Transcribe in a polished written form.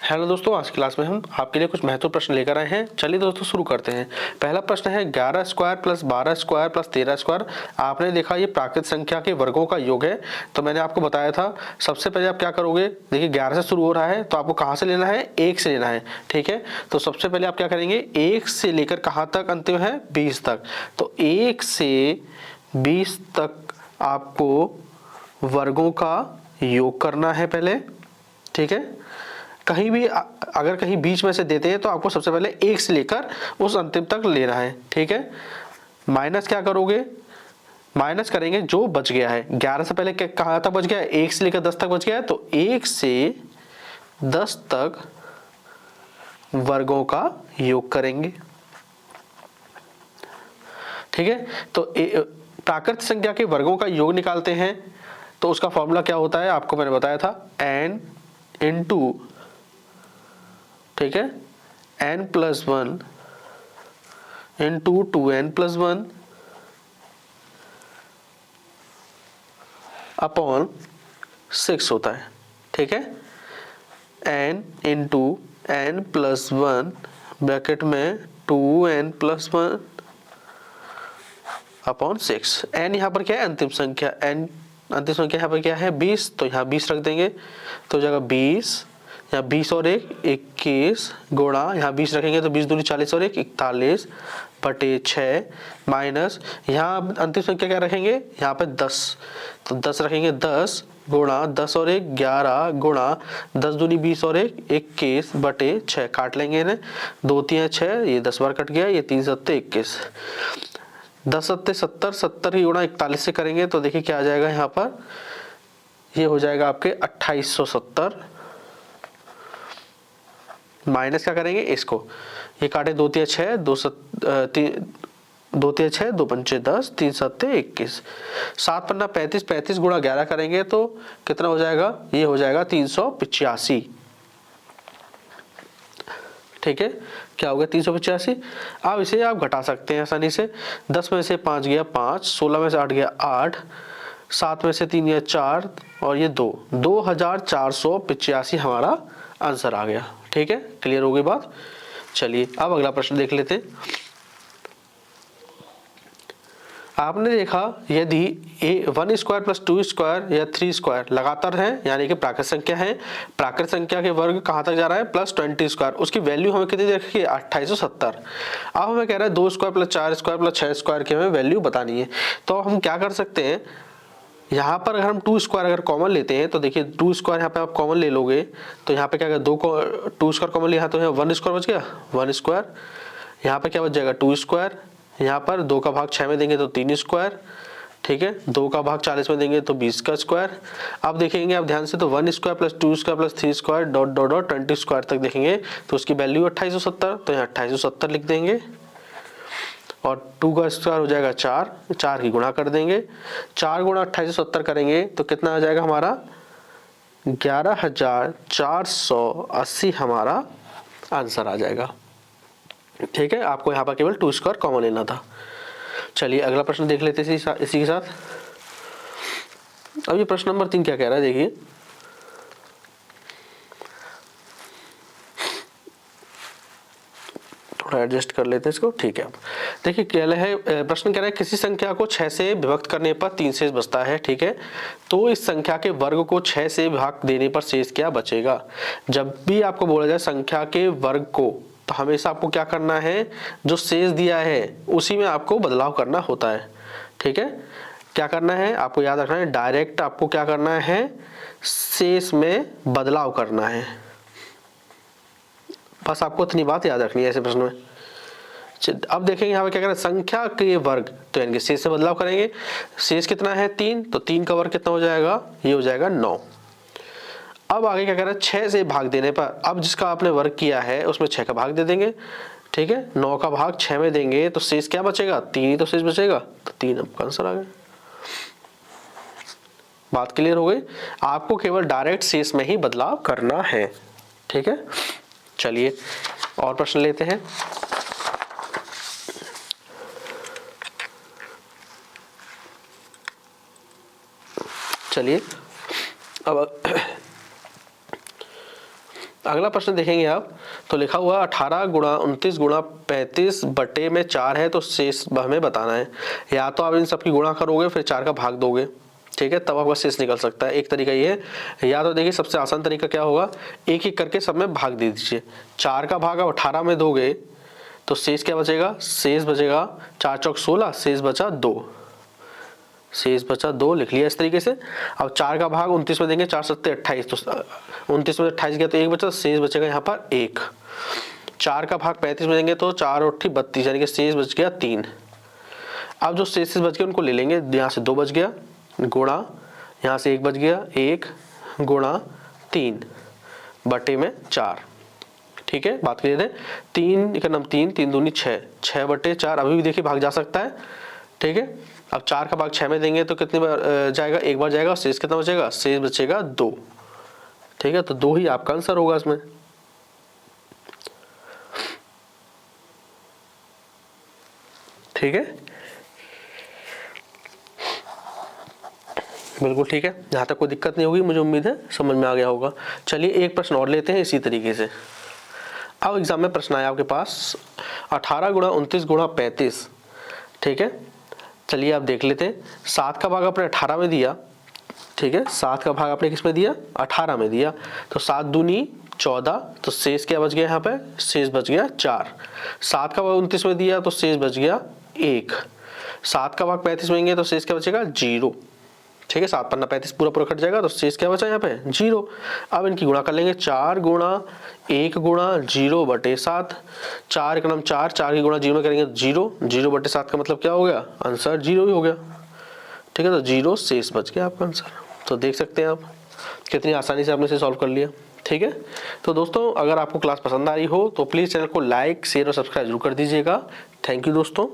Hello दोस्तों, आज की क्लास में हम आपके लिए कुछ महत्वपूर्ण प्रश्न लेकर आए हैं। चलिए दोस्तों शुरू करते हैं। पहला प्रश्न है 11 square plus 12 square plus 13 square. आपने देखा ये प्राकृत संख्या के वर्गों का योग है। तो मैंने आपको बताया था सबसे पहले आप क्या करोगे, देखिए 11 से शुरू हो रहा है तो आपको कहाँ से लेना है, 1 से लेना है। ठीक है, तो सबसे पहले आप क्या करेंगे, 1 से लेकर कहाँ तक अंतिम है, 20 तक। तो 1 से 20 तक आपको वर्गों का योग करना है पहले। ठीक है, कहीं भी अगर कहीं बीच में से देते हैं तो आपको सबसे पहले 1 से लेकर उस अंतिम तक लेना है। ठीक है, माइनस क्या करोगे, माइनस करेंगे जो बच गया है। 11 से पहले कहाँ तक बच गया है, 1 से लेकर 10 तक बच गया है, तो 1 से 10 तक वर्गों का योग करेंगे। ठीक है, तो प्राकृत संख्या के वर्गों का योग निकालते हैं तो उसका फॉर्मूला क्या होता है, आपको मैंने बताया था n इंटू, ठीक है, n+1 इंटू 2n+1 अपॉन 6 होता है। ठीक है, n इंटू n+1 ब्रैकेट में 2n+1 अपॉन 6। n यहाँ पर क्या है, अंतिम संख्या, n अंतिम संख्या यहाँ पर क्या है, 20, तो यहाँ 20 रख देंगे तो जगह 20, यहाँ 20 और 1 21 गुणा, यहाँ 20 रखेंगे तो 20 दूनी 40 और 1 41 बटे 6 माइनस, यहाँ अंतिम संख्या क्या रखेंगे, यहाँ पे 10, तो 10 रखेंगे, 10 गुणा 10 और 1 11 गुणा 10 दूनी 20 और 1 21 बटे 6, काट लेंगे इन्हें, 2 3 6, ये 10 बार कट गया, ये 3 7 21, 10 7 70, 70 की गुणा 41 से करेंगे तो देखिए क्या आ जाएगा, यहाँ पर ये हो जाएगा आपके 2870 माइनस क्या करेंगे इसको, ये काटे 2 3 6 2 3 6 2 5 10 3 7 21, 7 पन्ना 35, 35 गुणा 11 करेंगे तो कितना हो जाएगा, ये हो जाएगा 385। ठीक है, क्या हो गया 385। अब इसे आप घटा सकते हैं आसानी से, 10 में से 5 गया 5, 16 में से 8 गया 8, 7 में से 3 गया 4 और ये 2, 2485 हमारा आंसर आ गया। ठीक है, क्लियर हो गई बात। चलिए अब अगला प्रश्न देख लेते हैं। आपने देखा यदि 1 स्क्वायर प्लस 2 स्क्वायर या 3 स्क्वायर लगातार है, यानी कि प्राकृत संख्या है, प्राकृत संख्या के वर्ग कहाँ तक जा रहा है, +20 स्क्वायर, उसकी वैल्यू हमें कितनी रखी है, 2870। अब हमें कह रहा है 2 square plus 4 square plus 6 square की हमें वैल्यू बतानी है। तो हम क्या कर सकते हैं, यहाँ पर अगर हम 2 स्क्वायर अगर कॉमन लेते हैं तो देखिए 2 स्क्वायर यहाँ पे आप कॉमन ले लोगे तो यहाँ पे क्या होगा, 2 स्क्वायर कॉमन लिया तो यहाँ 1 स्क्वायर बच गया, 1 स्क्वायर, यहाँ पे क्या बच जाएगा 2 स्क्वायर, यहाँ पर 2 का भाग 6 में देंगे तो 3 स्क्वायर, ठीक है, 2 का भाग 40 में देंगे तो 20 का स्क्वायर। अब देखेंगे आप ध्यान से तो 1 square plus 2 square plus 3 square dot dot dot 20 square तक देखेंगे तो उसकी वैल्यू 2870, तो यहाँ 2870 लिख देंगे और 2 का स्क्वायर हो जाएगा 4, 4 की गुणा कर देंगे, 4 गुणा 2870 करेंगे तो कितना आ जाएगा हमारा 11480 हमारा आंसर आ जाएगा। ठीक है, आपको यहाँ पर केवल 2 स्क्वायर कॉमन लेना था। चलिए अगला प्रश्न देख लेते हैं इसी के साथ। अब ये प्रश्न नंबर 3 क्या कह रहा है, देखिए थोड़ा एडजस्ट कर लेते हैं इसको। ठीक है, देखिए क्या है, प्रश्न कह रहा है किसी संख्या को 6 से विभक्त करने पर 3 शेष बचता है। ठीक है, तो इस संख्या के वर्ग को 6 से भाग देने पर शेष क्या बचेगा। जब भी आपको बोला जाए संख्या के वर्ग को, तो हमेशा आपको क्या करना है, जो शेष दिया है उसी में आपको बदलाव करना होता है। ठीक है, क्या करना है आपको याद रखना है, डायरेक्ट आपको क्या करना है, शेष में बदलाव करना है, बस आपको इतनी बात याद रखनी है ऐसे प्रश्न में। अब देखेंगे यहाँ पे क्या करें, संख्या के वर्ग, तो यानी कि शेष से बदलाव करेंगे, शेष कितना है 3, तो 3 का वर्ग कितना हो जाएगा, ये हो जाएगा 9। अब आगे क्या कह रहा है, 6 से भाग देने पर, अब जिसका आपने वर्ग किया है उसमें 6 का भाग दे देंगे। ठीक है, 9 का भाग 6 में देंगे तो शेष क्या बचेगा, 3 ही तो शेष बचेगा, तो 3 आपका आंसर आ गया। बात क्लियर हो गई, आपको केवल डायरेक्ट शेष में ही बदलाव करना है। ठीक है, चलिए और प्रश्न लेते हैं। चलिए अब अगला प्रश्न देखेंगे आप, तो लिखा हुआ 18 गुणा 29 गुणा 35 बटे में 4 है, तो शेष हमें बताना है। या तो आप इन सबकी गुणा करोगे फिर 4 का भाग दोगे, ठीक है, तब आपका शेष निकल सकता है। एक तरीका ये है, या तो देखिए सबसे आसान तरीका क्या होगा, एक एक करके सब में भाग दे दीजिए। 4 का भाग आप 18 में दोगे तो शेष क्या बचेगा, शेष बचेगा 4 चौक 16, शेष बचा 2, शेष बचा 2 लिख लिया इस तरीके से। अब 4 का भाग 29 में देंगे, 4 सत्ते 28, तो 29 में 28 गया तो 1 बचा, शेष बचेगा यहाँ पर 1। 4 का भाग 35 में देंगे तो 4 और 32, यानी कि शेष बच गया 3। अब जो शेष बच गए उनको ले लेंगे, यहाँ से 2 बच गया, गुणा यहाँ से 1 बच गया, 1 गुणा 3 बटे में 4, ठीक है। बात करिए 3 का नाम 3, 3 दूनी 6, 6 बटे 4, अभी भी देखिए भाग जा सकता है, ठीक है। अब 4 का भाग 6 में देंगे तो कितनी बार जाएगा, 1 बार जाएगा, शेष कितना बचेगा, शेष बचेगा 2, ठीक है। तो 2 ही आपका आंसर होगा इसमें, ठीक है, बिल्कुल ठीक है। यहाँ तक कोई दिक्कत नहीं होगी, मुझे उम्मीद है समझ में आ गया होगा। चलिए एक प्रश्न और लेते हैं इसी तरीके से। अब एग्जाम में प्रश्न आया आपके पास 18 गुणा 29 गुणा 35, ठीक है। चलिए आप देख लेते हैं, 7 का भाग आपने 18 में दिया, ठीक है, 7 का भाग आपने किस में दिया, 18 में दिया, तो 7 दूनी 14, तो शेष क्या बच गया यहाँ पे, शेष बच गया 4। 7 का भाग 29 में दिया तो शेष बच गया 1। 7 का भाग 35 में देंगे तो शेष क्या बचेगा, 0, ठीक है। 7 पन्ना 35 पूरा पूरा कट जाएगा, तो शेष क्या बचा यहाँ पे, 0। अब इनकी गुणा कर लेंगे, 4 गुणा 1 गुणा 0 बटे 7, 4 का नाम 4, 4 की गुणा 0 करेंगे 0, 0 बटे 7 का मतलब क्या हो गया, आंसर 0 ही हो गया, ठीक है। तो 0 शेष बच गया आपका आंसर। तो देख सकते हैं आप कितनी आसानी से आपने इसे सॉल्व कर लिया, ठीक है। तो दोस्तों अगर आपको क्लास पसंद आ रही हो तो प्लीज़ चैनल को लाइक शेयर और सब्सक्राइब जरूर कर दीजिएगा। थैंक यू दोस्तों।